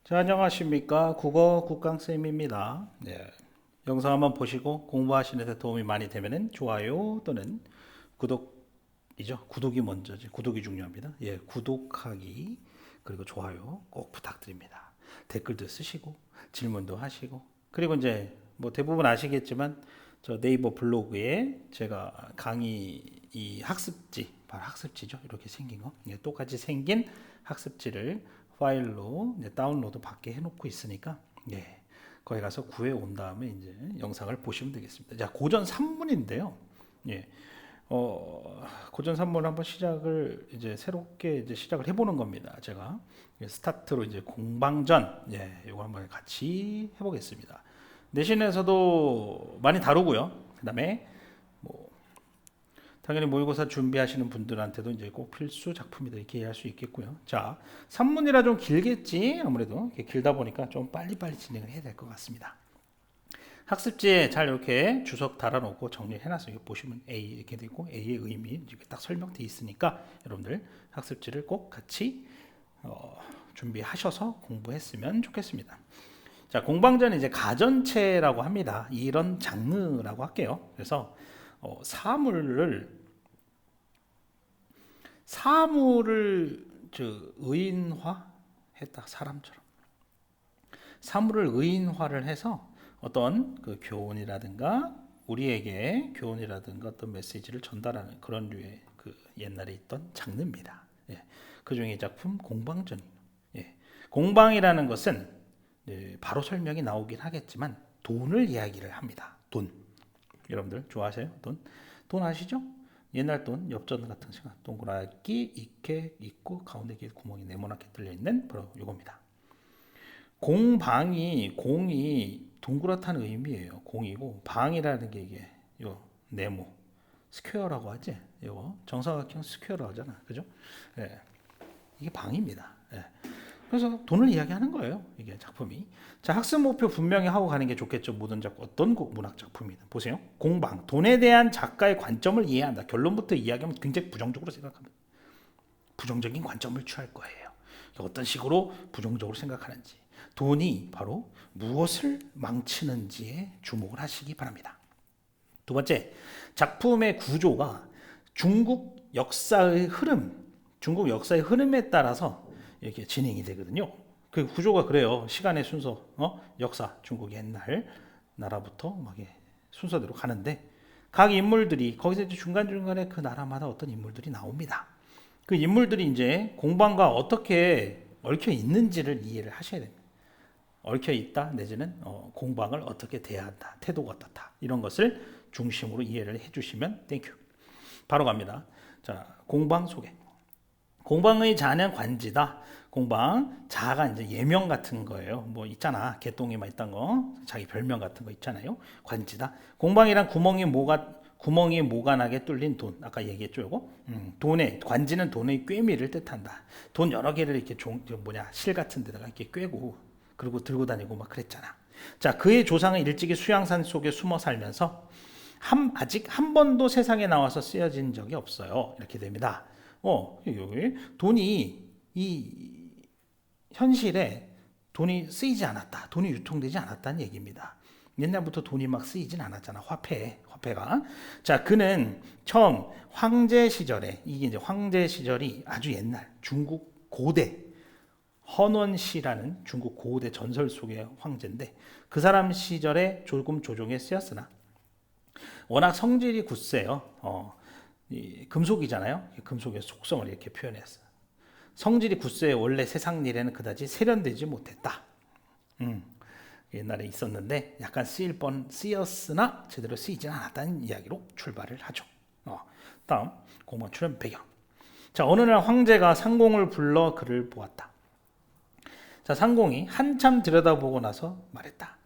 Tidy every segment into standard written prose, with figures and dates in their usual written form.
자, 안녕하십니까. 국어 국강쌤입니다. 네. 영상 한번 보시고 공부하시는 데 도움이 많이 되면은 좋아요 또는 구독이죠. 구독이 먼저지. 구독이 중요합니다. 예, 구독하기 그리고 좋아요 꼭 부탁드립니다. 댓글도 쓰시고 질문도 하시고 그리고 이제 뭐 대부분 아시겠지만 저 네이버 블로그에 제가 강의 이 학습지 바로 학습지죠. 이렇게 생긴 거 예, 똑같이 생긴 학습지를 파일로 이제 다운로드 받게 해놓고 있으니까 예, 거기 가서 구해 온 다음에 이제 영상을 보시면 되겠습니다. 자, 고전 3문인데요. 예, 고전 3문 한번 시작을 이제 새롭게 이제 시작을 해보는 겁니다. 제가 스타트로 이제 공방전 예, 이거 한번 같이 해보겠습니다. 내신에서도 많이 다루고요. 그다음에 뭐 당연히 모의고사 준비하시는 분들한테도 이제 꼭 필수 작품이다 이렇게 이해할 수 있겠고요. 자, 산문이라 좀 길겠지. 아무래도 이렇게 길다 보니까 좀 빨리빨리 진행을 해야 될 것 같습니다. 학습지에 잘 이렇게 주석 달아놓고 정리해놨어요. 이거 보시면 A 이렇게 되고 A의 의미 이렇게 딱 설명돼 있으니까 여러분들 학습지를 꼭 같이 준비하셔서 공부했으면 좋겠습니다. 자, 공방전은 이제 가전체라고 합니다. 이런 장르라고 할게요. 그래서 사물을 의인화했다. 사물을 의인화를 해서 어떤 그 교훈이라든가 우리에게 교훈이라든가 어떤 메시지를 전달하는 그런 류의 그 옛날에 있던 장르입니다. 예, 그 중에 작품 공방전이에요. 예, 공방이라는 것은 바로 설명이 나오긴 하겠지만 돈을 이야기를 합니다. 돈. 여러분들 좋아하세요? 돈 아시죠? 옛날 돈, 엽전 같은 시간 동그랗게 이렇게 있고 가운데 구멍이 네모나게 뚫려 있는 바로 이겁니다. 공이 동그랗다는 의미예요. 공이고 방이라는 게 이게 요 네모 스퀘어라고 하지. 이거 정사각형 스퀘어라고 하잖아, 그죠? 예, 이게 방입니다. 예. 그래서 돈을 이야기하는 거예요. 이게 작품이. 자, 학습 목표 분명히 하고 가는 게 좋겠죠. 모든 작품 어떤 문학 작품이든 보세요. 공방 돈에 대한 작가의 관점을 이해한다. 결론부터 이야기하면 굉장히 부정적으로 생각합니다. 부정적인 관점을 취할 거예요. 어떤 식으로 부정적으로 생각하는지 돈이 바로 무엇을 망치는지에 주목을 하시기 바랍니다. 두 번째, 작품의 구조가 중국 역사의 흐름에 따라서 이렇게 진행이 되거든요. 그 구조가 그래요. 시간의 순서, 역사, 중국 옛날 나라부터 막 순서대로 가는데 각 인물들이 거기서 이제 중간중간에 그 나라마다 어떤 인물들이 나옵니다. 그 인물들이 이제 공방과 어떻게 얽혀 있는지를 이해를 하셔야 됩니다. 얽혀 있다 내지는 공방을 어떻게 대한다, 태도가 어떻다 이런 것을 중심으로 이해를 해주시면 땡큐. 바로 갑니다. 자, 공방 소개. 공방의 자는 관지다. 공방 자가 이제 예명 같은 거예요. 뭐 있잖아, 개똥이만 있던 거, 자기 별명 같은 거 있잖아요. 관지다. 공방이란 구멍이 모가나게 뚫린 돈. 아까 얘기했죠, 이거. 돈의 관지는 돈의 꿰미를 뜻한다. 돈 여러 개를 이렇게 실 같은 데다가 이렇게 꿰고 그리고 들고 다니고 막 그랬잖아. 자, 그의 조상은 일찍이 수양산 속에 숨어 살면서 아직 한 번도 세상에 나와서 쓰여진 적이 없어요. 이렇게 됩니다. 여기 돈이 이 현실에 돈이 쓰이지 않았다. 돈이 유통되지 않았다는 얘기입니다. 옛날부터 돈이 막 쓰이진 않았잖아. 화폐가. 자, 그는 처음 황제 시절에 이게 이제 황제 시절이 아주 옛날 중국 고대 헌원시라는 중국 고대 전설 속의 황제인데 그 사람 시절에 조금 조정에 쓰였으나 워낙 성질이 굳세요. 금속이잖아요. 금속의 속성을 이렇게 표현했어요. 성질이 굳세 원래 세상 일에는 그다지 세련되지 못했다. 옛날에 있었는데 약간 쓰였으나 제대로 쓰이지 않았다는 이야기로 출발을 하죠. 다음 공방 출연 배경. 자, 어느 날 황제가 상공을 불러 그를 보았다. 자, 상공이 한참 들여다보고 나서 말했다.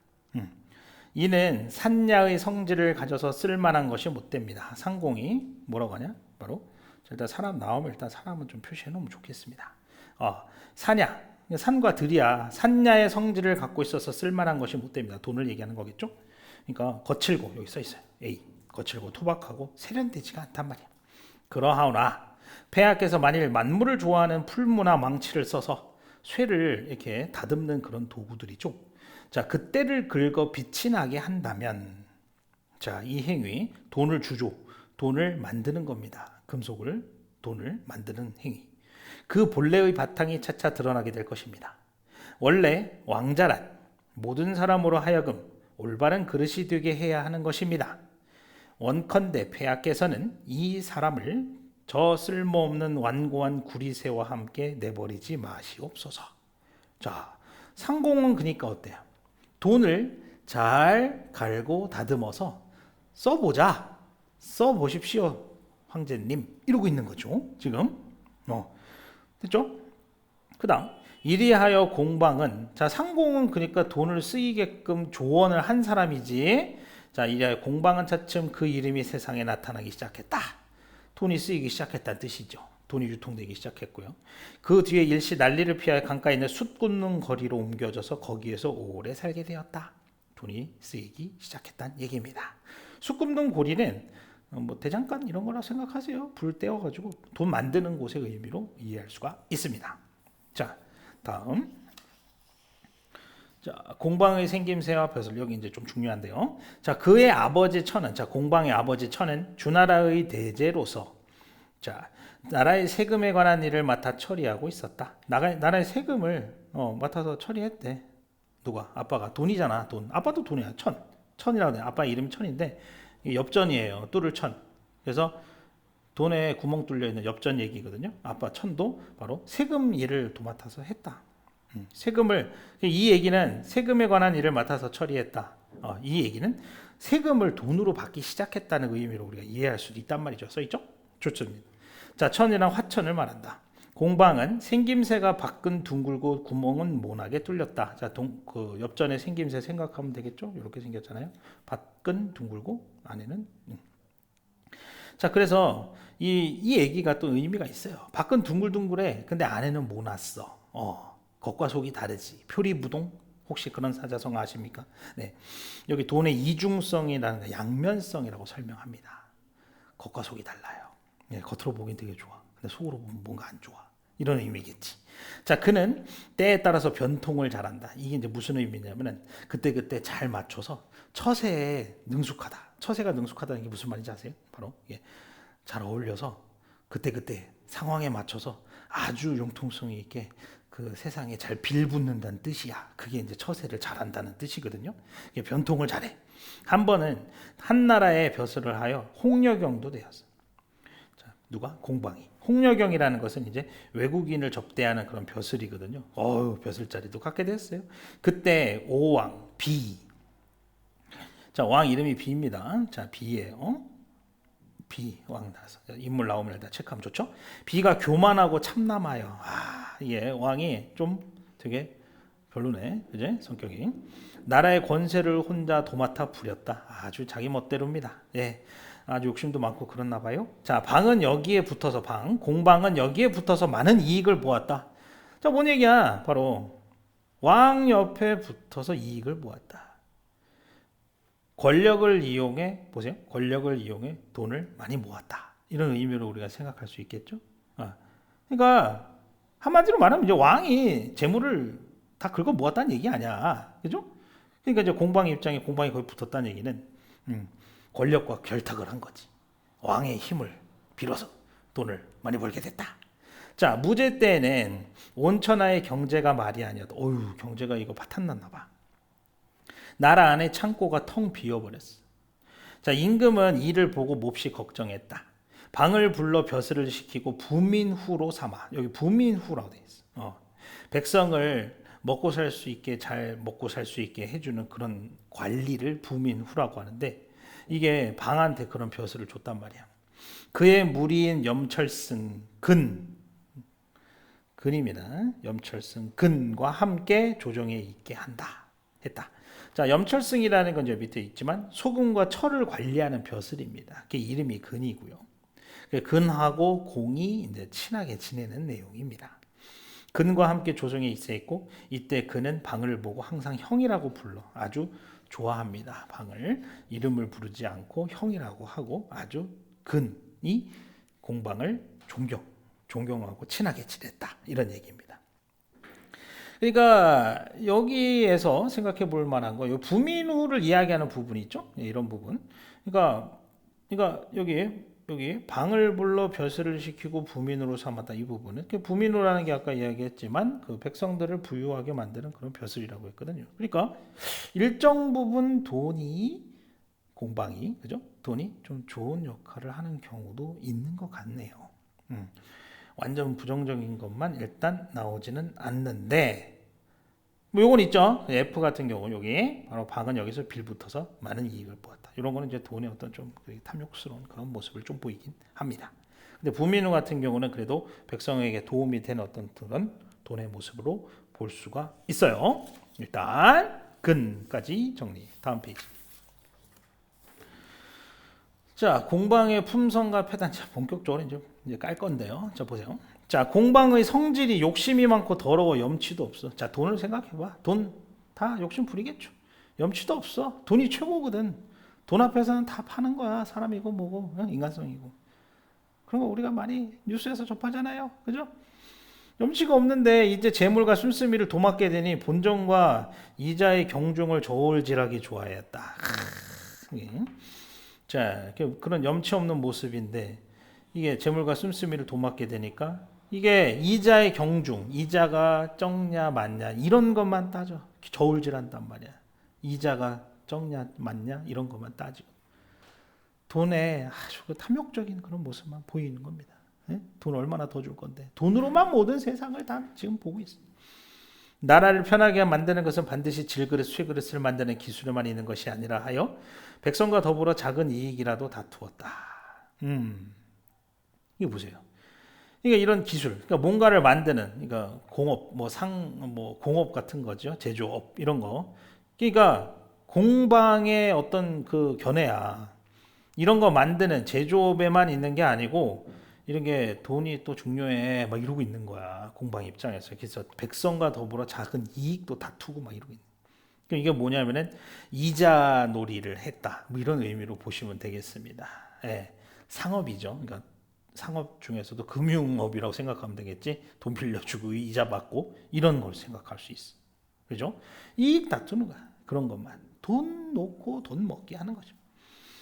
이는 산야의 성질을 가져서 쓸만한 것이 못됩니다. 상공이 뭐라고 하냐? 바로 일단 사람 나오면 일단 사람은 좀 표시해 놓으면 좋겠습니다. 산야, 산과 들이야 산야의 성질을 갖고 있어서 쓸만한 것이 못됩니다. 돈을 얘기하는 거겠죠? 그러니까 거칠고 여기 써 있어요. A 거칠고 투박하고 세련되지가 않단 말이야. 그러하오나 폐하께서 만일 만물을 좋아하는 풀무나 망치를 써서 쇠를 이렇게 다듬는 그런 도구들이죠. 자, 그때를 긁어 빛이 나게 한다면, 자, 이 행위, 돈을 주죠. 돈을 만드는 겁니다. 금속을, 돈을 만드는 행위. 그 본래의 바탕이 차차 드러나게 될 것입니다. 원래 왕자란 모든 사람으로 하여금 올바른 그릇이 되게 해야 하는 것입니다. 원컨대 폐하께서는 이 사람을 저 쓸모없는 완고한 구리새와 함께 내버리지 마시옵소서. 자, 상공은 그러니까 어때요? 돈을 잘 갈고 다듬어서 써보자. 써보십시오, 황제님. 이러고 있는 거죠, 지금. 됐죠? 그 다음, 이리하여 공방은, 자, 상공은 그러니까 돈을 쓰이게끔 조언을 한 사람이지. 자, 이리하여 공방은 차츰 그 이름이 세상에 나타나기 시작했다. 돈이 쓰이기 시작했다는 뜻이죠. 돈이 유통되기 시작했고요. 그 뒤에 일시 난리를 피하여 강가에 있는 숯 굽는 거리로 옮겨져서 거기에서 오래 살게 되었다. 돈이 쓰이기 시작했다는 얘기입니다. 숯 굽는 고리는 뭐 대장간 이런 거라 생각하세요. 불 떼어가지고 돈 만드는 곳의 의미로 이해할 수가 있습니다. 자, 다음. 자, 공방의 생김새와 벼슬, 여기 이제 좀 중요한데요. 자, 그의 아버지 천은, 자, 공방의 아버지 천은 주나라의 대제로서, 자, 나라의 세금에 관한 일을 맡아 처리하고 있었다. 나라의 세금을 맡아서 처리했대. 누가? 아빠가. 돈이잖아, 돈. 아빠도 돈이야. 천이라고 해. 아빠 이름이 천인데 엽전이에요. 뚫을 천. 그래서 돈에 구멍 뚫려 있는 엽전 얘기거든요. 아빠 천도 바로 세금 일을 도맡아서 했다. 세금을, 이 얘기는 세금에 관한 일을 맡아서 처리했다. 이 얘기는 세금을 돈으로 받기 시작했다는 의미로 우리가 이해할 수도 있단 말이죠. 써있죠? 좋습니다. 자, 천이랑 화천을 말한다. 공방은 생김새가 밖은 둥글고 구멍은 모나게 뚫렸다. 자, 그 엽전의 생김새 생각하면 되겠죠? 이렇게 생겼잖아요. 밖은 둥글고 안에는. 자, 그래서 이 얘기가 또 의미가 있어요. 밖은 둥글둥글해. 근데 안에는 모났어. 겉과 속이 다르지. 표리부동? 혹시 그런 사자성 아십니까? 네. 여기 돈의 이중성이라는 거, 양면성이라고 설명합니다. 겉과 속이 달라요. 네, 겉으로 보기엔 되게 좋아. 근데 속으로 보면 뭔가 안 좋아. 이런 의미겠지. 자, 그는 때에 따라서 변통을 잘한다. 이게 이제 무슨 의미냐면은 그때그때 잘 맞춰서 처세에 능숙하다. 처세가 능숙하다는 게 무슨 말인지 아세요? 바로 이게 잘 어울려서 그때그때 상황에 맞춰서 아주 융통성이 있게 그 세상에 잘 빌붙는다는 뜻이야. 그게 이제 처세를 잘한다는 뜻이거든요. 이게 변통을 잘해. 한 번은 한 나라의 벼슬을 하여 홍려경도 되었어. 자, 누가? 공방이. 홍려경이라는 것은 이제 외국인을 접대하는 그런 벼슬이거든요. 벼슬 자리도 갖게 됐어요. 그때 오왕 비. 자, 왕 이름이 비입니다. 자, 비예요. 비, 왕 나서 인물 나오면 일단 체크하면 좋죠. 비가 교만하고 참남하여. 예, 왕이 좀 되게 별로네, 그제 성격이. 나라의 권세를 혼자 도맡아 부렸다. 아주 자기 멋대로입니다. 예, 아주 욕심도 많고 그렇나 봐요. 자, 방은 여기에 붙어서 공방은 여기에 붙어서 많은 이익을 보았다. 자, 뭔 얘기야? 바로 왕 옆에 붙어서 이익을 보았다. 권력을 이용해, 보세요. 권력을 이용해 돈을 많이 모았다. 이런 의미로 우리가 생각할 수 있겠죠. 그러니까 한마디로 말하면 이제 왕이 재물을 다 긁어 모았다는 얘기 아니야. 그죠? 그러니까 이제 공방 입장에 공방이 거기 붙었다는 얘기는 권력과 결탁을 한 거지. 왕의 힘을 빌어서 돈을 많이 벌게 됐다. 자, 무제 때는 온천하의 경제가 말이 아니었다. 경제가 이거 파탄났나 봐. 나라 안에 창고가 텅 비어버렸어. 자, 임금은 이를 보고 몹시 걱정했다. 방을 불러 벼슬을 시키고 부민후로 삼아. 여기 부민후라고 돼 있어. 백성을 먹고 살 수 있게, 잘 먹고 살 수 있게 해주는 그런 관리를 부민후라고 하는데, 이게 방한테 그런 벼슬을 줬단 말이야. 그의 무리인 염철승 근입니다. 염철승 근과 함께 조정에 있게 한다 했다. 자, 염철승이라는 건 저 밑에 있지만 소금과 철을 관리하는 벼슬입니다. 그게 이름이 근이고요. 근하고 공이 이제 친하게 지내는 내용입니다. 근과 함께 조정에 있어 있고, 이때 근은 방을 보고 항상 형이라고 불러. 아주 좋아합니다. 방을 이름을 부르지 않고 형이라고 하고, 아주 근이 공방을 존경하고 친하게 지냈다. 이런 얘기입니다. 그러니까 여기에서 생각해 볼 만한 거, 요 부민후를 이야기하는 부분이 있죠. 예, 이런 부분. 그러니까 여기 방을 불러 벼슬을 시키고 부민으로 삼았다 이 부분은 부민후라는 게 아까 이야기했지만 그 백성들을 부유하게 만드는 그런 벼슬이라고 했거든요. 그러니까 일정 부분 돈이 공방이 그죠? 돈이 좀 좋은 역할을 하는 경우도 있는 것 같네요. 완전 부정적인 것만 일단 나오지는 않는데 뭐 요건 있죠. F 같은 경우 여기 바로 방은 여기서 빌붙어서 많은 이익을 보았다. 이런 거는 이제 돈의 어떤 좀 탐욕스러운 그런 모습을 좀 보이긴 합니다. 근데 부민후 같은 경우는 그래도 백성에게 도움이 되는 어떤 그런 돈의 모습으로 볼 수가 있어요. 일단 근까지 정리. 다음 페이지. 자, 공방의 품성과 패단. 자, 본격적으로 이제 깔 건데요. 자, 보세요. 자, 공방의 성질이 욕심이 많고 더러워 염치도 없어. 자, 돈을 생각해봐. 돈 다 욕심 부리겠죠. 염치도 없어. 돈이 최고거든. 돈 앞에서는 다 파는 거야. 사람이고 뭐고 인간성이고. 그런 거 우리가 많이 뉴스에서 접하잖아요. 그죠? 염치가 없는데 이제 재물과 순수미를 도맡게 되니 본전과 이자의 경중을 저울질하기 좋아했다. 자, 그런 염치 없는 모습인데 이게 재물과 씀씀이를 도맡게 되니까 이게 이자의 경중, 이자가 적냐 많냐 이런 것만 따져. 저울질한단 말이야. 이자가 적냐 많냐 이런 것만 따지고 돈에 아주 그 탐욕적인 그런 모습만 보이는 겁니다. 예? 돈 얼마나 더 줄 건데 돈으로만 모든 세상을 다 지금 보고 있어. 나라를 편하게 만드는 것은 반드시 질그릇, 쇠그릇을 만드는 기술에만 있는 것이 아니라 하여 백성과 더불어 작은 이익이라도 다투었다. 이거 보세요. 그러니까 이런 기술, 그러니까 뭔가를 만드는, 그러니까 공업, 공업 같은 거죠. 제조업 이런 거. 그러니까 공방의 어떤 그 견해야. 이런 거 만드는 제조업에만 있는 게 아니고 이런 게 돈이 또 중요해 막 이러고 있는 거야. 공방 입장에서. 그래서 백성과 더불어 작은 이익도 다투고 막 이러고 있는. 그러니까 이게 뭐냐면은 이자 놀이를 했다. 뭐 이런 의미로 보시면 되겠습니다. 예. 상업이죠. 그러니까 상업 중에서도 금융업이라고 생각하면 되겠지. 돈 빌려주고 이자 받고 이런 걸 생각할 수 있어. 그죠? 이익 다투는 거야. 그런 것만. 돈 놓고 돈 먹게 하는 거죠.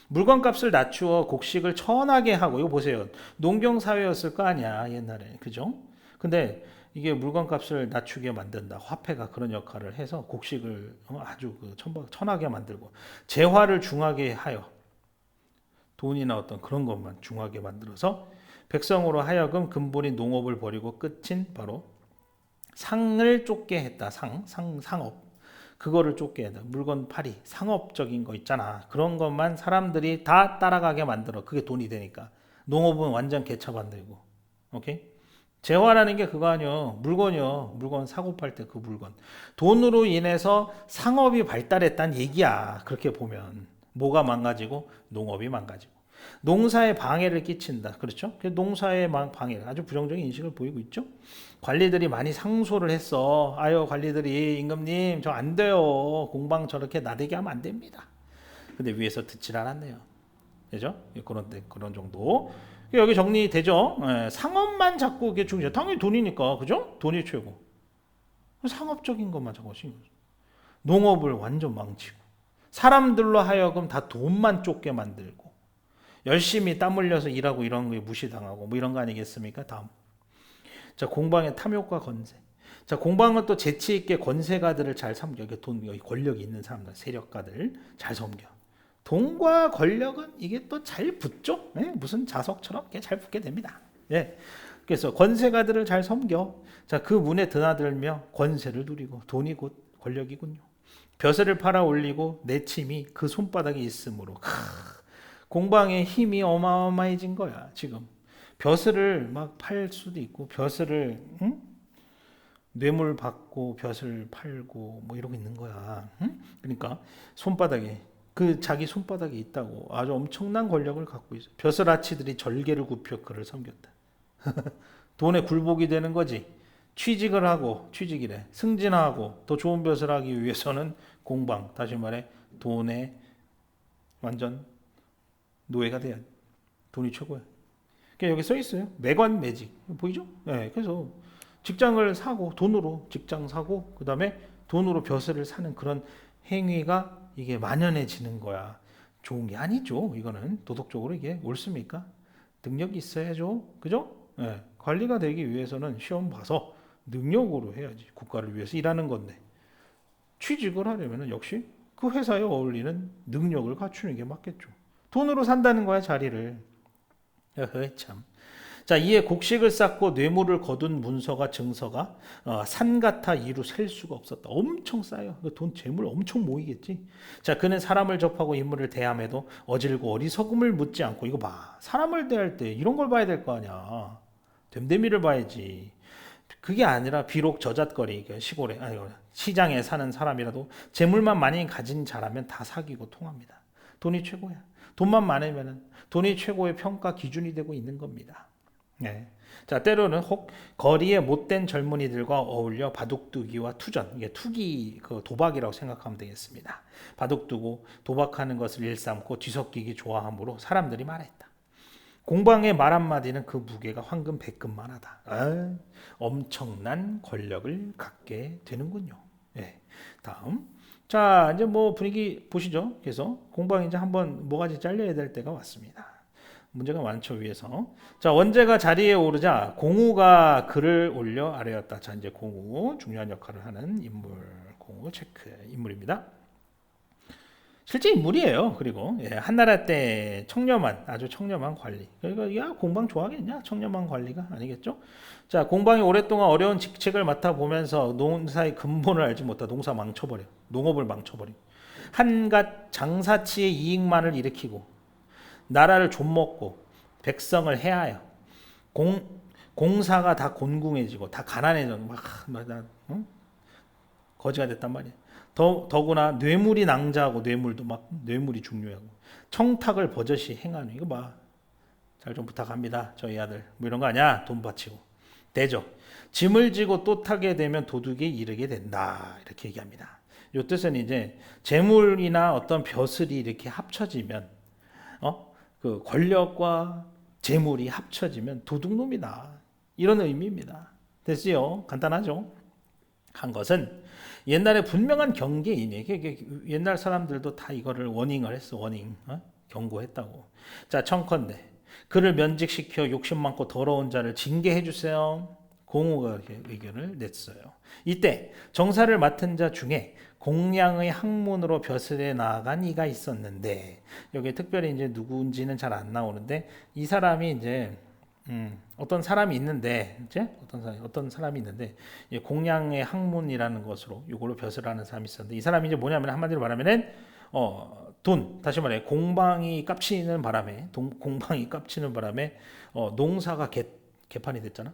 물건값을 낮추어 곡식을 천하게 하고 이거 보세요. 농경 사회였을 거 아니야 옛날에 그죠? 근데 이게 물건값을 낮추게 만든다. 화폐가 그런 역할을 해서 곡식을 아주 천하게 만들고 재화를 중하게 하여 돈이나 어떤 그런 것만 중하게 만들어서 백성으로 하여금 근본인 농업을 버리고 끝인 바로 상을 쫓게 했다. 상업. 그거를 쫓게 했다. 물건 팔이 상업적인 거 있잖아. 그런 것만 사람들이 다 따라가게 만들어. 그게 돈이 되니까. 농업은 완전 개차 만들고. 오케이? 재화라는 게 그거 아니요. 물건이요. 물건 사고 팔 때 그 물건. 돈으로 인해서 상업이 발달했다는 얘기야. 그렇게 보면. 뭐가 망가지고? 농업이 망가지고. 농사에 방해를 끼친다. 그렇죠? 농사에 방해, 아주 부정적인 인식을 보이고 있죠. 관리들이 많이 상소를 했어. 아유, 관리들이 임금님 저 안 돼요. 공방 저렇게 나대게 하면 안 됩니다. 근데 위에서 듣질 않았네요. 그죠? 그런 정도. 여기 정리되죠? 예, 상업만 자꾸 이게 중요해. 당연히 돈이니까, 그죠? 돈이 최고. 상업적인 것만 자꾸 신경 써. 농업을 완전 망치고 사람들로 하여금 다 돈만 쫓게 만들고 열심히 땀 흘려서 일하고 이런 거 무시당하고 뭐 이런 거 아니겠습니까? 다음. 자, 공방의 탐욕과 건세. 자, 공방은 또 재치 있게 권세가들을 잘 섬겨. 여기 권력이 있는 사람들, 세력가들 잘 섬겨. 돈과 권력은 이게 또 잘 붙죠. 네? 무슨 자석처럼 잘 붙게 됩니다. 예. 그래서 권세가들을 잘 섬겨. 자, 그 문에 드나들며 권세를 누리고 돈이 곧 권력이군요. 벼슬을 팔아 올리고 내침이 그 손바닥에 있으므로 공방의 힘이 어마어마해진 거야. 지금 벼슬을 막 팔 수도 있고 벼슬을 뇌물 받고 벼슬 팔고 뭐 이러고 있는 거야. 그러니까 손바닥에 자기 손바닥에 있다고 아주 엄청난 권력을 갖고 있어. 벼슬아치들이 절개를 굽혀 그를 섬겼다. 돈에 굴복이 되는 거지. 취직을 하고 취직이래. 승진하고 더 좋은 벼슬 하기 위해서는 공방, 다시 말해 돈에 완전 노예가 돼야 돼. 돈이 최고야. 여기 써 있어요. 매관매직 보이죠? 네, 그래서 직장을 사고 돈으로 직장 사고 그다음에 돈으로 벼슬을 사는 그런 행위가 이게 만연해지는 거야. 좋은 게 아니죠. 이거는 도덕적으로 이게 옳습니까? 능력이 있어야죠. 그죠? 예, 관리가 되기 위해서는 시험 봐서 능력으로 해야지. 국가를 위해서 일하는 건데. 취직을 하려면 역시 그 회사에 어울리는 능력을 갖추는 게 맞겠죠. 돈으로 산다는 거야, 자리를. 참. 자, 이에 곡식을 쌓고 뇌물을 거둔 문서가 증서가 산 같아 이루 셀 수가 없었다. 엄청 쌓여. 돈 재물 엄청 모이겠지. 자, 그는 사람을 접하고 인물을 대함에도 어질고 어리석음을 묻지 않고 이거 봐. 사람을 대할 때 이런 걸 봐야 될 거 아니야. 됨됨이를 봐야지. 그게 아니라 비록 저잣거리 시골에 아니 시장에 사는 사람이라도 재물만 많이 가진 자라면 다 사귀고 통합니다. 돈이 최고야. 돈만 많으면 돈이 최고의 평가 기준이 되고 있는 겁니다. 네. 자, 때로는 혹 거리의 못된 젊은이들과 어울려 바둑두기와 투전, 이게 투기 그 도박이라고 생각하면 되겠습니다. 바둑두고 도박하는 것을 일삼고 뒤섞이기 좋아하므로 사람들이 말했다. 공방의 말 한마디는 그 무게가 황금 100금만 하다. 엄청난 권력을 갖게 되는군요. 네. 다음. 자, 이제 뭐 분위기 보시죠. 그래서 공방이 이제 한번 모가지 잘려야 될 때가 왔습니다. 문제가 많죠, 위에서. 자, 원제가 자리에 오르자 공우가 글을 올려 아래였다. 자, 이제 공우, 중요한 역할을 하는 인물, 공우 체크 인물입니다. 실제 인물이에요. 그리고 한나라 때 청렴한 아주 청렴한 관리. 그러니까 야 공방 좋아하겠냐? 청렴한 관리가 아니겠죠? 자, 공방이 오랫동안 어려운 직책을 맡아 보면서 농사의 근본을 알지 못하 농사 망쳐버려. 농업을 망쳐버려. 한갓 장사치의 이익만을 일으키고 나라를 좀먹고 백성을 해하여 공사가 다 곤궁해지고 다 가난해져 거지가 됐단 말이야. 더구나 뇌물이 낭자하고 뇌물도 막 뇌물이 중요하고 청탁을 버젓이 행하는 이거 봐. 잘 좀 부탁합니다. 저희 아들 뭐 이런 거 아니야. 돈 바치고 되죠. 짐을 지고 또 타게 되면 도둑에 이르게 된다. 이렇게 얘기합니다. 이 뜻은 이제 재물이나 어떤 벼슬이 이렇게 합쳐지면 그 권력과 재물이 합쳐지면 도둑놈이다. 이런 의미입니다. 됐어요? 간단하죠? 한 것은 옛날에 분명한 경계이네. 옛날 사람들도 다 이거를 워닝을 했어. 워닝. 경고했다고. 자, 청컨대 그를 면직시켜 욕심 많고 더러운 자를 징계해 주세요. 공우가 이렇게 의견을 냈어요. 이때 정사를 맡은 자 중에 공량의 학문으로 벼슬에 나아간 이가 있었는데 여기 특별히 이제 누구인지는 잘 안 나오는데 이 사람이 이제 어떤 사람이 있는데 이제 어떤 사람이 있는데 공량의 학문이라는 것으로 이걸로 벼슬하는 사람이 있었는데 이 사람이 이제 뭐냐면 한마디로 말하면은 돈 다시 말해 공방이 깝치는 바람에 농사가 개판이 됐잖아.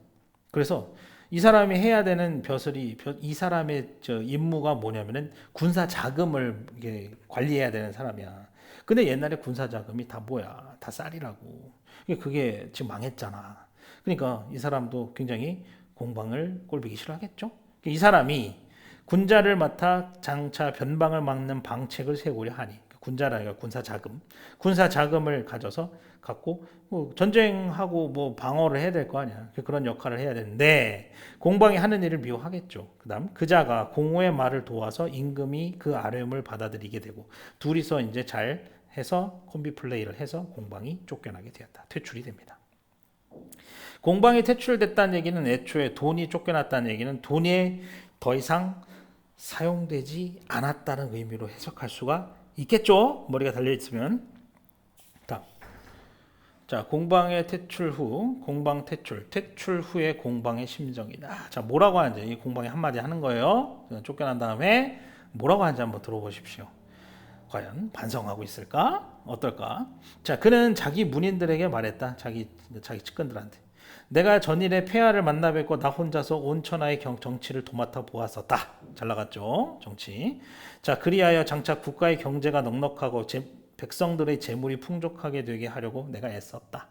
그래서 이 사람이 해야 되는 벼슬이 이 사람의 임무가 뭐냐면은 군사 자금을 이게 관리해야 되는 사람이야. 근데 옛날에 군사 자금이 다 뭐야? 다 쌀이라고. 그게 지금 망했잖아. 그러니까 이 사람도 굉장히 공방을 꼴보기 싫어하겠죠. 이 사람이 군자를 맡아 장차 변방을 막는 방책을 세우려 하니 군자라니까 군사 자금을 갖고 뭐 전쟁하고 뭐 방어를 해야 될 거 아니야. 그런 역할을 해야 되는데 공방이 하는 일을 미워하겠죠. 그다음 그자가 공우의 말을 도와서 임금이 그 아뢰음을 받아들이게 되고 둘이서 이제 잘 해서 콤비 플레이를 해서 공방이 쫓겨나게 되었다. 퇴출이 됩니다. 공방이 퇴출됐다는 얘기는 애초에 돈이 쫓겨났다는 얘기는 돈이 더 이상 사용되지 않았다는 의미로 해석할 수가 있겠죠? 머리가 달려있으면. 자, 공방의 퇴출 후, 퇴출 후의 공방의 심정이다. 자, 뭐라고 하는지, 이 공방이 한마디 하는 거예요. 쫓겨난 다음에 뭐라고 하는지 한번 들어보십시오. 과연 반성하고 있을까? 어떨까? 자, 그는 자기 문인들에게 말했다. 자기 측근들한테. 내가 전일에 폐하를 만나 뵙고 나 혼자서 온 천하의 정치를 도맡아 보았었다. 잘 나갔죠? 정치. 자, 그리하여 장차 국가의 경제가 넉넉하고 백성들의 재물이 풍족하게 되게 하려고 내가 애썼다.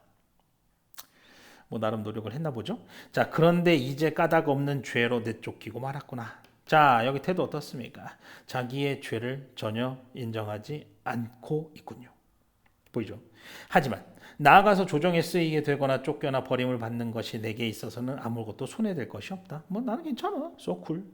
뭐 나름 노력을 했나 보죠. 자, 그런데 이제 까닭 없는 죄로 내쫓기고 말았구나. 자, 여기 태도 어떻습니까? 자기의 죄를 전혀 인정하지 않고 있군요. 보이죠? 하지만 나아가서 조정에 쓰이게 되거나 쫓겨나 버림을 받는 것이 내게 있어서는 아무것도 손해될 것이 없다. 뭐 나는 괜찮아. So cool.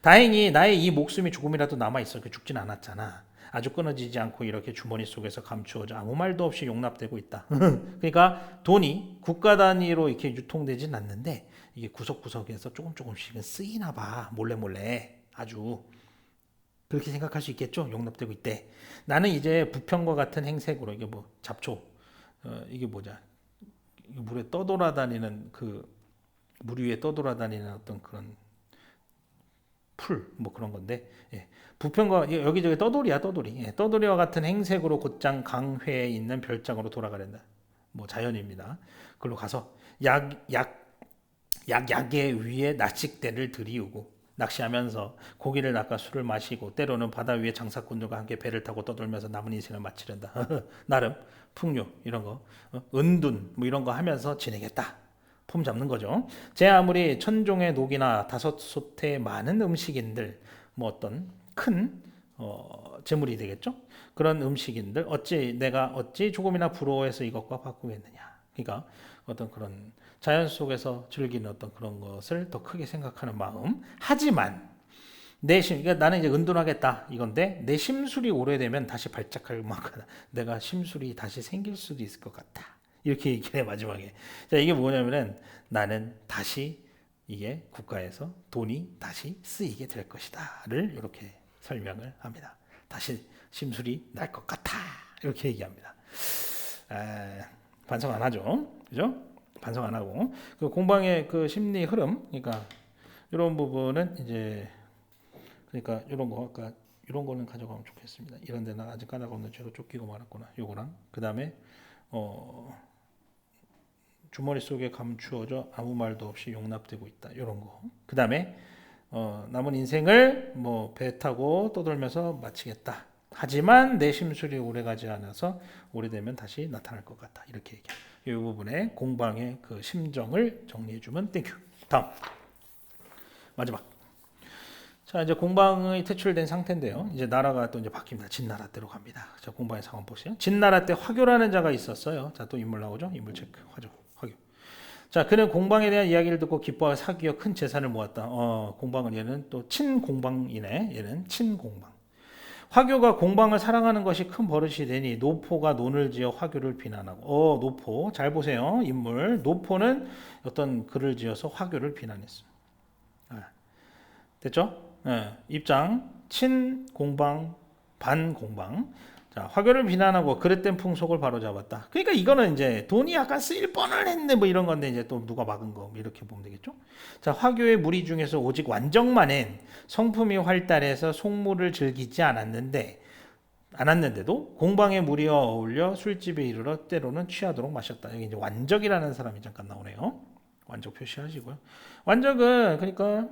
다행히 나의 이 목숨이 조금이라도 남아있어. 죽진 않았잖아. 아주 끊어지지 않고 이렇게 주머니 속에서 감추어져 아무 말도 없이 용납되고 있다. 그러니까 돈이 국가 단위로 이렇게 유통되진 않는데 이게 구석구석에서 조금씩은 쓰이나 봐. 몰래 아주 그렇게 생각할 수 있겠죠. 용납되고 있대. 나는 이제 부평과 같은 행색으로 이게 뭐 잡초 이게 뭐냐 물에 떠돌아다니는 물 위에 떠돌아다니는 어떤 그런 풀 뭐 그런 건데 예. 부평과 여기저기 떠돌이야 떠돌이 예. 떠돌이와 같은 행색으로 곧장 강회에 있는 별장으로 돌아가련다. 뭐 자연입니다. 그걸로 가서 약의 위에 낚싯대를 들이우고 낚시하면서 고기를 낚아 술을 마시고 때로는 바다 위에 장사꾼들과 함께 배를 타고 떠돌면서 남은 인생을 마치련다. 나름 풍류 이런 거 은둔 뭐 이런 거 하면서 지내겠다. 폼 잡는 거죠. 제 아무리 천종의 녹이나 다섯 솥의 많은 음식인들 뭐 어떤 큰 재물이 되겠죠. 그런 음식인들 내가 어찌 조금이나 부러워해서 이것과 바꾸겠느냐. 그러니까 어떤 그런 자연 속에서 즐기는 어떤 그런 것을 더 크게 생각하는 마음. 하지만 그러니까 나는 이제 은둔하겠다 이건데 내 심술이 오래되면 다시 발작할 만큼 내가 심술이 다시 생길 수도 있을 것 같다. 이렇게 얘기를 해 마지막에. 자 이게 뭐냐면은 나는 다시 이게 국가에서 돈이 다시 쓰이게 될 것이다를 이렇게 설명을 합니다. 다시 심술이 날 것 같아 이렇게 얘기합니다. 반성 안 하죠, 그죠? 반성 안 하고 그 공방의 그 심리 흐름, 그러니까 이런 부분은 이제 그러니까 이런 거 아까 이런 거는 가져가면 좋겠습니다. 이런 데는 아직 까다가 없는 죄로 쫓기고 말았구나. 요거랑 그 다음에 주머니 속에 감추어져 아무 말도 없이 용납되고 있다. 이런 거. 그 다음에 남은 인생을 뭐 배 타고 떠돌면서 마치겠다. 하지만 내 심술이 오래가지 않아서 오래되면 다시 나타날 것 같다. 이렇게 얘기해요. 이 부분에 공방의 그 심정을 정리해주면 땡큐. 다음 마지막. 자 이제 공방이 퇴출된 상태인데요. 이제 나라가 또 이제 바뀝니다. 진나라 때로 갑니다. 자 공방의 상황 보세요. 진나라 때 화교라는 자가 있었어요. 자 또 인물 나오죠. 인물 체크. 화교. 자 그는 공방에 대한 이야기를 듣고 기뻐하여 사귀어 큰 재산을 모았다. 공방은 얘는 또 친공방이네. 얘는 친공방. 화교가 공방을 사랑하는 것이 큰 버릇이 되니 노포가 논을 지어 화교를 비난하고 노포 잘 보세요. 인물 노포는 어떤 글을 지어서 화교를 비난했습니다. 됐죠? 입장 친공방 반공방. 자 화교를 비난하고 그릇된 풍속을 바로잡았다. 그러니까 이거는 이제 돈이 약간 쓰일 뻔을 했네 뭐 이런 건데 이제 또 누가 막은 거 이렇게 보면 되겠죠. 자 화교의 무리 중에서 오직 완정만은 성품이 활달해서 속물을 즐기지 않았는데도 공방의 무리와 어울려 술집에 이르러 때로는 취하도록 마셨다. 여기 이제 완적이라는 사람이 잠깐 나오네요. 완적 표시하시고요. 완적은 그러니까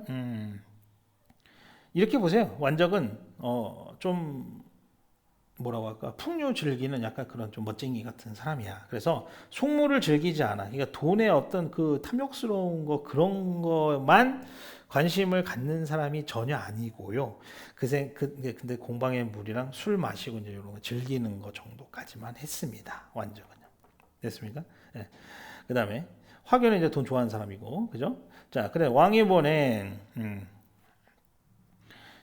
이렇게 보세요. 완적은 좀 뭐라고 할까 풍류 즐기는 약간 그런 좀 멋쟁이 같은 사람이야. 그래서 속물을 즐기지 않아. 그러니까 돈의 어떤 그 탐욕스러운 거 그런 것만 관심을 갖는 사람이 전혀 아니고요. 근데 공방의 물이랑 술 마시고 이제 이런 거 즐기는 거 정도까지만 했습니다. 완전은요. 됐습니까? 네. 그다음에 화교는 이제 돈 좋아하는 사람이고, 그죠? 자, 그래 왕이보는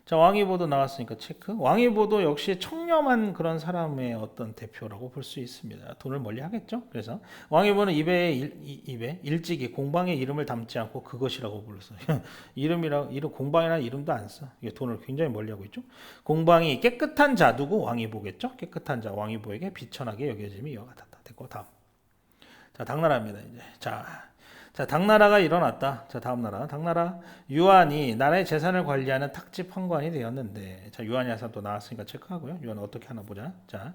자, 왕이보도 나왔으니까 체크. 왕이보도 역시 청렴한 그런 사람의 어떤 대표라고 볼 수 있습니다. 돈을 멀리 하겠죠. 그래서 왕이보는 입에 일찍이 공방의 이름을 담지 않고 그것이라고 불렀어요. 이름 공방이라는 이름도 안 써. 이게 돈을 굉장히 멀리 하고 있죠. 공방이 깨끗한 자 누구 왕이보겠죠. 깨끗한 자 왕이보에게 비천하게 여겨짐이 이와 같았다. 됐고 다음. 자, 당나라입니다. 이제 자, 당나라가 일어났다. 자, 다음 나라. 당나라 유한이 나라의 재산을 관리하는 탁집 판관이 되었는데, 자, 유한이 사람 또 나왔으니까 체크하고요. 유한 어떻게 하나 보자. 자,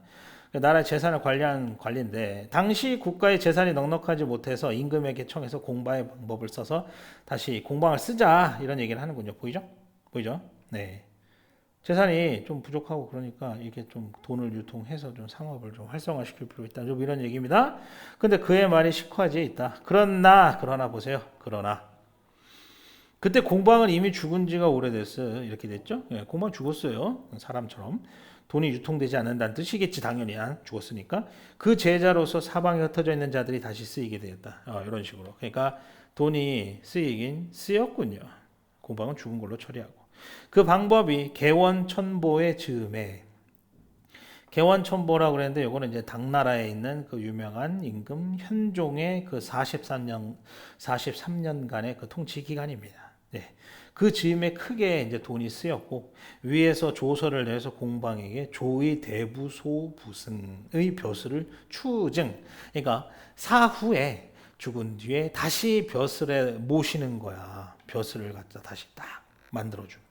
나라의 재산을 관리하는 관리인데, 당시 국가의 재산이 넉넉하지 못해서 임금에게 청해서 공방의 방법을 써서 다시 공방을 쓰자 이런 얘기를 하는군요. 보이죠? 네. 재산이 좀 부족하고 그러니까 이게 좀 돈을 유통해서 좀 상업을 좀 활성화시킬 필요 있다. 좀 이런 얘기입니다. 근데 그의 말이 식화지에 있다. 그러나 보세요. 그러나 그때 공방은 이미 죽은 지가 오래됐어요. 이렇게 됐죠? 예, 공방 죽었어요. 사람처럼. 돈이 유통되지 않는다는 뜻이겠지. 당연히 죽었으니까. 그 제자로서 사방에 흩어져 있는 자들이 다시 쓰이게 되었다. 이런 식으로. 그러니까 돈이 쓰이긴 쓰였군요. 공방은 죽은 걸로 처리하고. 그 방법이 개원천보의 즈음에, 개원천보라고 그랬는데 이거는 이제 당나라에 있는 그 유명한 임금 현종의 그 43년간의 그 통치 기간입니다. 네. 그 즈음에 크게 이제 돈이 쓰였고 위에서 조서를 내서 공방에게 조의 대부소부승의 벼슬을 추증. 그러니까 사후에 죽은 뒤에 다시 벼슬에 모시는 거야. 벼슬을 갖다 다시 딱 만들어주는.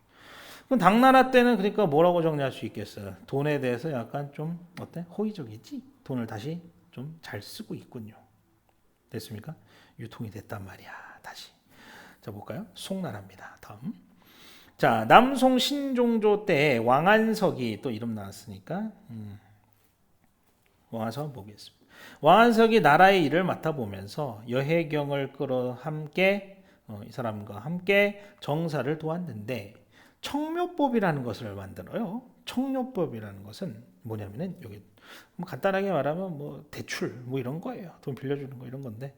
그럼 당나라 때는 그러니까 뭐라고 정리할 수 있겠어요? 돈에 대해서 약간 좀 어때? 호의적이지? 돈을 다시 좀 잘 쓰고 있군요. 됐습니까? 유통이 됐단 말이야. 다시. 자, 볼까요? 송나라입니다. 다음. 자, 남송 신종조 때 왕안석이 또 이름 나왔으니까 왕안석 보겠습니다. 왕안석이 나라의 일을 맡아보면서 여해경을 끌어 함께 이 사람과 함께 정사를 도왔는데 청묘법이라는 것을 만들어요. 청묘법이라는 것은 뭐냐면은 여기 뭐 간단하게 말하면 뭐 대출 뭐 이런 거예요. 돈 빌려주는 거 이런 건데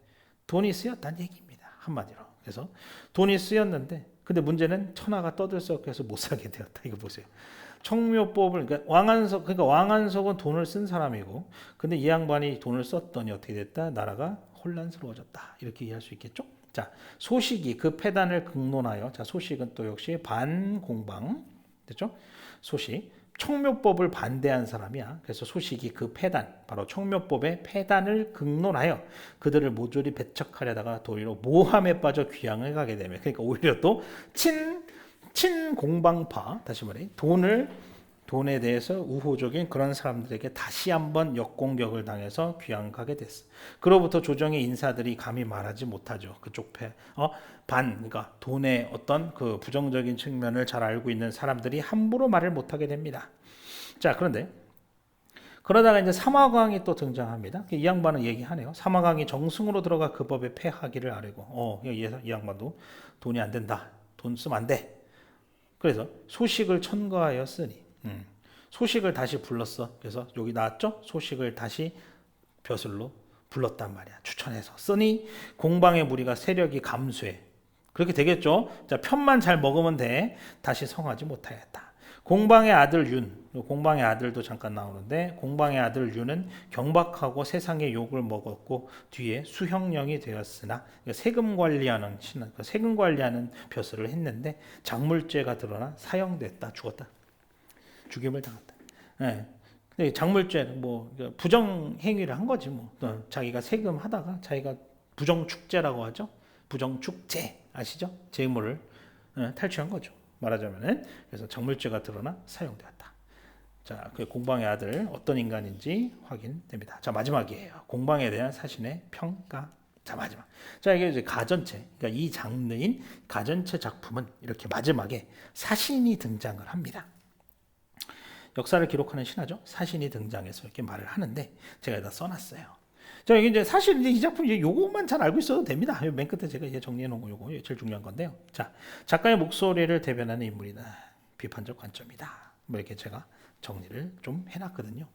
돈이 쓰였다는 얘기입니다. 한마디로. 그래서 돈이 쓰였는데 근데 문제는 천하가 떠들썩해서 못 사게 되었다. 이거 보세요. 청묘법을 그러니까 왕안석은 돈을 쓴 사람이고 근데 이 양반이 돈을 썼더니 어떻게 됐다? 나라가 혼란스러워졌다. 이렇게 이해할 수 있겠죠? 자, 소식이 그 폐단을 극론하여 자, 소식은 또 역시 반공방 됐죠? 소식 청묘법을 반대한 사람이야. 그래서 소식이 그 폐단, 바로 청묘법의 폐단을 극론하여 그들을 모조리 배척하려다가 도리어 모함에 빠져 귀양을 가게 되면, 그러니까 오히려 또 친공방파, 다시 말해 돈에 대해서 우호적인 그런 사람들에게 다시 한번 역공격을 당해서 귀양가게 됐어. 그로부터 조정의 인사들이 감히 말하지 못하죠. 그쪽 그러니까 돈의 어떤 그 부정적인 측면을 잘 알고 있는 사람들이 함부로 말을 못하게 됩니다. 자, 그런데 그러다가 이제 사마광이 또 등장합니다. 이 양반은 얘기하네요. 사마광이 정승으로 들어가 그 법에 패하기를 아뢰고, 이 양반도 돈이 안 된다. 돈 쓰면 안 돼. 그래서 소식을 첨가하였으니. 소식을 다시 불렀어. 그래서 여기 나왔죠? 소식을 다시 벼슬로 불렀단 말이야. 추천해서 쓰니 공방의 무리가 세력이 감소해. 그렇게 되겠죠? 자, 편만 잘 먹으면 돼. 다시 성하지 못하였다. 공방의 아들 윤, 공방의 아들도 잠깐 나오는데 공방의 아들 윤은 경박하고 세상의 욕을 먹었고 뒤에 수형령이 되었으나 세금 관리하는 벼슬을 했는데 작물죄가 드러나 사형됐다. 죽었다. 죽임을 당했다. 예. 근데 작물죄 뭐 부정 행위를 한 거지 뭐. 자기가 세금 하다가 자기가 부정축제라고 하죠. 부정축제 아시죠? 재물을 탈취한 거죠. 말하자면은 그래서 작물죄가 드러나 사용되었다. 자, 그 공방의 아들 어떤 인간인지 확인됩니다. 자, 마지막이에요. 공방에 대한 사신의 평가. 자, 마지막. 자, 이게 이제 가전체. 그러니까 이 장르인 가전체 작품은 이렇게 마지막에 사신이 등장을 합니다. 역사를 기록하는 신화죠. 사신이 등장해서 이렇게 말을 하는데 제가 여기다 써놨어요. 자, 이게 이제 사실 이 작품 이제 요것만 잘 알고 있어도 됩니다. 맨 끝에 제가 이제 정리해 놓은 거 요거 제일 중요한 건데요. 자, 작가의 목소리를 대변하는 인물이다. 비판적 관점이다. 뭐 이렇게 제가 정리를 좀 해놨거든요.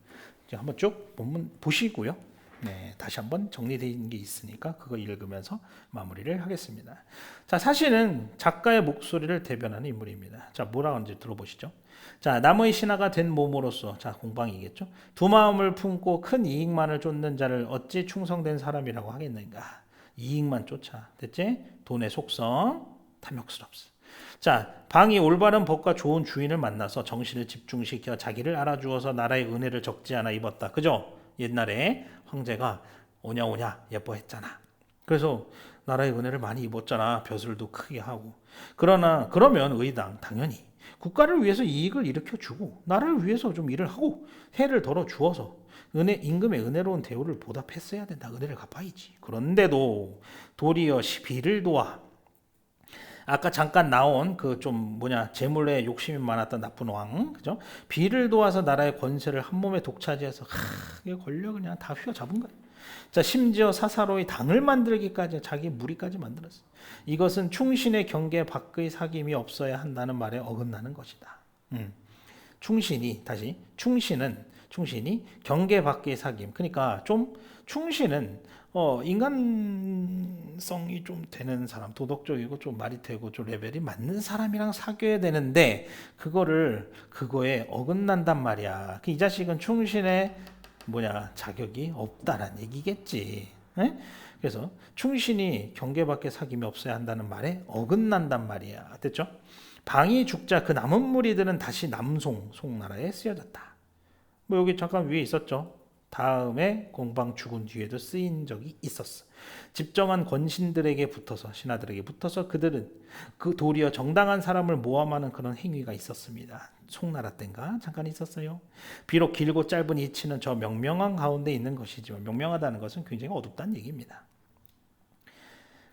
이제 한번 쭉 본문 보시고요. 네, 다시 한번 정리된 게 있으니까 그거 읽으면서 마무리를 하겠습니다. 자, 사실은 작가의 목소리를 대변하는 인물입니다. 자, 뭐라고 하는지 들어보시죠. 자, 남의 신하가 된 몸으로서, 자, 공방이겠죠. 두 마음을 품고 큰 이익만을 쫓는 자를 어찌 충성된 사람이라고 하겠는가. 이익만 쫓아. 됐지? 돈의 속성, 탐욕스럽소. 자, 방이 올바른 법과 좋은 주인을 만나서 정신을 집중시켜 자기를 알아주어서 나라의 은혜를 적지 않아 입었다. 그죠? 옛날에 황제가 오냐 예뻐했잖아. 그래서 나라의 은혜를 많이 입었잖아. 벼슬도 크게 하고. 그러면 의당 당연히 국가를 위해서 이익을 일으켜 주고 나라를 위해서 좀 일을 하고 해를 덜어 주어서 임금의 은혜로운 대우를 보답했어야 된다. 은혜를 갚아야지. 그런데도 도리어 비를 도와 아까 잠깐 나온 재물에 욕심이 많았던 나쁜 왕, 그죠? 비를 도와서 나라의 권세를 한 몸에 독차지해서 이게 권력을 그냥 다 휘어잡은 거예요. 자, 심지어 사사로이 당을 만들기까지 자기 무리까지 만들었어요. 이것은 충신의 경계 밖의 사귐이 없어야 한다는 말에 어긋나는 것이다. 충신이 경계 밖의 사귐. 그러니까 좀 충신은 인간성이 좀 되는 사람, 도덕적이고 좀 말이 되고 좀 레벨이 맞는 사람이랑 사귀어야 되는데 그거에 어긋난단 말이야. 이 자식은 충신의 자격이 없다란 얘기겠지. 에? 그래서 충신이 경계 밖의 사귐이 없어야 한다는 말에 어긋난단 말이야. 됐죠? 방이 죽자 그 남은 무리들은 다시 송나라에 쓰여졌다. 여기 잠깐 위에 있었죠. 다음에 공방 죽은 뒤에도 쓰인 적이 있었어. 집정한 권신들에게 붙어서 신하들에게 붙어서 그들은 그 도리어 정당한 사람을 모함하는 그런 행위가 있었습니다. 송나라 때인가 잠깐 있었어요. 비록 길고 짧은 이치는 저 명명한 가운데 있는 것이지만 명명하다는 것은 굉장히 어둡다는 얘기입니다.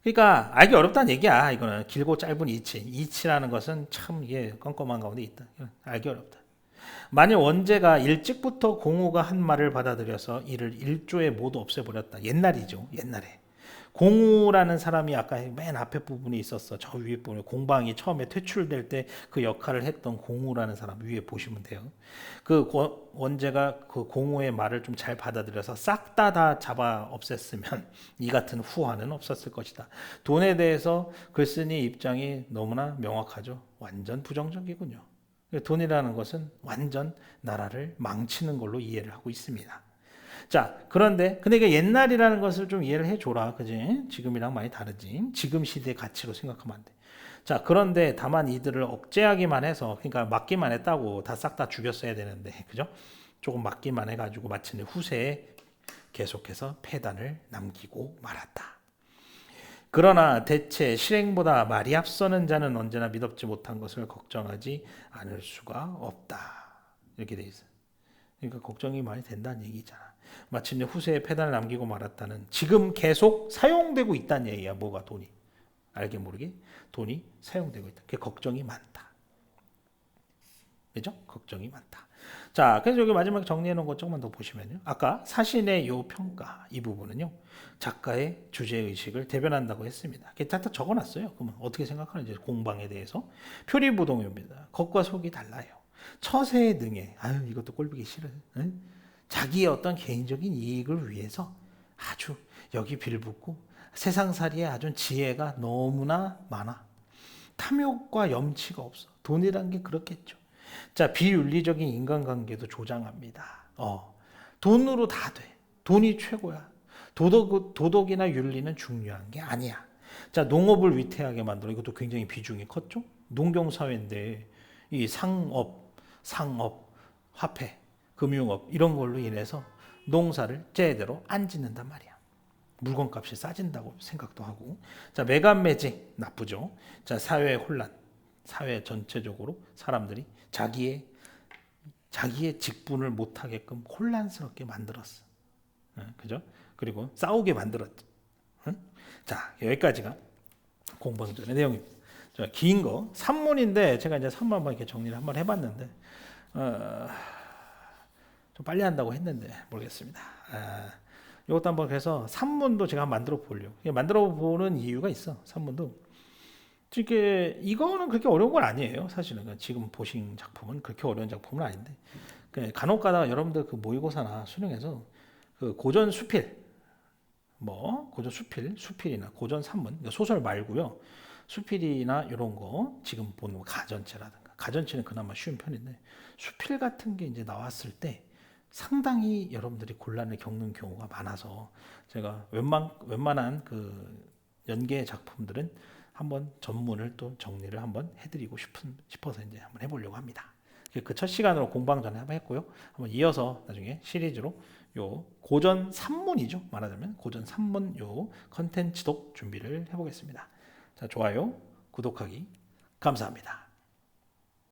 그러니까 알기 어렵다는 얘기야. 이거는 길고 짧은 이치라는 것은 참 이게 껌껌한 가운데 있다. 알기 어렵다. 만일 원제가 일찍부터 공우가 한 말을 받아들여서 이를 일조에 모두 없애버렸다. 옛날이죠. 옛날에. 공우라는 사람이 아까 맨 앞에 부분에 있었어. 저 위에 부분에 공방이 처음에 퇴출될 때 그 역할을 했던 공우라는 사람 위에 보시면 돼요. 그 원제가 그 공우의 말을 좀 잘 받아들여서 싹 다 잡아 없앴으면 이 같은 후환은 없었을 것이다. 돈에 대해서 글쓴이 입장이 너무나 명확하죠. 완전 부정적이군요. 돈이라는 것은 완전 나라를 망치는 걸로 이해를 하고 있습니다. 자, 근데 이게 옛날이라는 것을 좀 이해를 해줘라. 그지? 지금이랑 많이 다르지. 지금 시대의 가치로 생각하면 안 돼. 자, 그런데 다만 이들을 억제하기만 해서, 그러니까 막기만 했다고 싹 다 죽였어야 되는데, 그죠? 조금 막기만 해가지고 마침내 후세에 계속해서 폐단을 남기고 말았다. 그러나 대체 실행보다 말이 앞서는 자는 언제나 믿업지 못한 것을 걱정하지 않을 수가 없다. 이렇게 돼 있어요. 그러니까 걱정이 많이 된다는 얘기잖아. 마침내 후세에 폐단을 남기고 말았다는 지금 계속 사용되고 있다는 얘기야. 뭐가 돈이. 알게 모르게 돈이 사용되고 있다. 그게 걱정이 많다. 그죠? 걱정이 많다. 자, 그래서 여기 마지막에 정리해 놓은 것 조금만 더 보시면요. 아까 사신의 요 평가 이 부분은요. 작가의 주제의식을 대변한다고 했습니다. 딱 적어놨어요. 그러면 어떻게 생각하는지 공방에 대해서. 표리부동입니다. 겉과 속이 달라요. 처세에 능해. 이것도 꼴보기 싫어. 응? 자기의 어떤 개인적인 이익을 위해서 아주 여기 빌붙고 세상살이에 아주 지혜가 너무나 많아. 탐욕과 염치가 없어. 돈이란 게 그렇겠죠. 자, 비윤리적인 인간관계도 조장합니다. 돈으로 다 돼. 돈이 최고야. 도덕이나 윤리는 중요한 게 아니야. 자, 농업을 위태하게 만들어. 이것도 굉장히 비중이 컸죠. 농경사회인데 이 상업, 화폐, 금융업 이런 걸로 인해서 농사를 제대로 안 짓는단 말이야. 물건값이 싸진다고 생각도 하고. 자, 매간매직 나쁘죠. 자, 사회 혼란. 사회 전체적으로 사람들이 자기의 직분을 못하게끔 혼란스럽게 만들었어. 그죠? 그리고 싸우게 만들었지. 자, 여기까지가 공방전의 내용입니다. 긴 거 산문인데 제가 이제 산문 한번 이렇게 정리를 한번 해봤는데 좀 빨리 한다고 했는데 모르겠습니다. 이것도 한번 그래서 산문도 제가 한번 만들어 보려고. 만들어 보는 이유가 있어. 산문도. 이거는 그렇게 어려운 건 아니에요. 사실은 지금 보신 작품은 그렇게 어려운 작품은 아닌데 간혹가다가 여러분들 그 모의고사나 수능에서 그 고전 수필, 수필이나 고전 산문, 소설 말고요. 수필이나 이런 거 지금 보는 가전체라든가 가전체는 그나마 쉬운 편인데 수필 같은 게 이제 나왔을 때 상당히 여러분들이 곤란을 겪는 경우가 많아서 제가 웬만한 그 연계 작품들은 한번 전문을 또 정리를 한번 해드리고 싶어서 이제 한번 해보려고 합니다. 그 첫 시간으로 공방 전에 한번 했고요. 한번 이어서 나중에 시리즈로 요 고전 산문이죠. 말하자면 고전 산문 요 컨텐츠도 준비를 해보겠습니다. 자, 좋아요, 구독하기 감사합니다.